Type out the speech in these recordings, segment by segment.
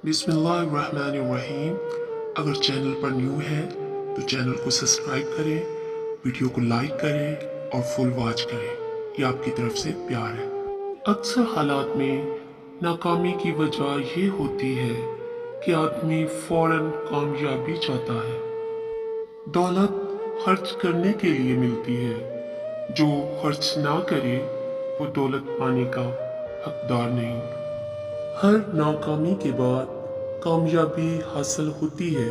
बिस्मिल्लाहिर्रहमानिर्रहीम। अगर चैनल पर न्यू है तो चैनल को सब्सक्राइब करें, वीडियो को लाइक करें और फुल वॉच करें। ये आपकी तरफ से प्यार है। अक्सर हालात में नाकामी की वजह ये होती है कि आदमी फौरन कामयाबी चाहता है। दौलत खर्च करने के लिए मिलती है, जो खर्च ना करे वो दौलत पाने का हकदार नहीं। हर नाकामी के बाद कामयाबी हासिल होती है।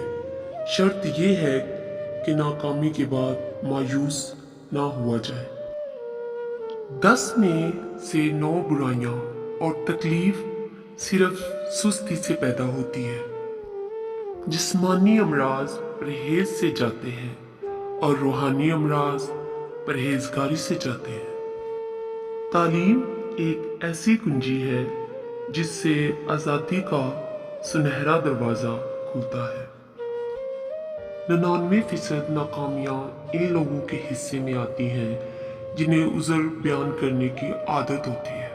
शर्त यह है कि नाकामी के बाद मायूस ना हुआ जाए। 10 में से 9 बुराइयां और तकलीफ सिर्फ सुस्ती से पैदा होती है। जिस्मानी अमराज परहेज से जाते हैं और रूहानी अमराज परहेजगारी से जाते हैं। तालीम एक ऐसी कुंजी है जिससे आज़ादी का सुनहरा दरवाज़ा खुलता है। 99% नाकामियाँ इन लोगों के हिस्से में आती हैं जिन्हें उज़र बयान करने की आदत होती है।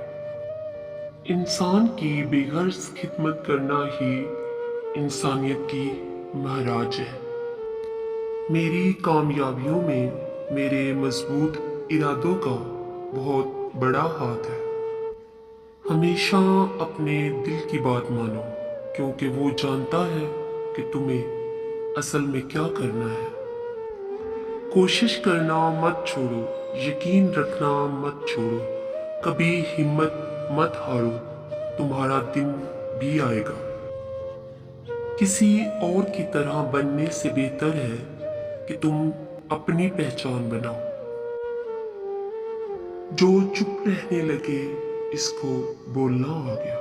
इंसान की बेगर्ज खिदमत करना ही इंसानियत की महराज है। मेरी कामयाबियों में मेरे मजबूत इरादों का बहुत बड़ा हाथ है। हमेशा अपने दिल की बात मानो, क्योंकि वो जानता है कि तुम्हें असल में क्या करना है। कोशिश करना मत छोड़ो, यकीन रखना मत छोड़ो, कभी हिम्मत मत हारो, तुम्हारा दिन भी आएगा। किसी और की तरह बनने से बेहतर है कि तुम अपनी पहचान बनाओ। जो चुप रहने लगे इसको बोलना आ गया।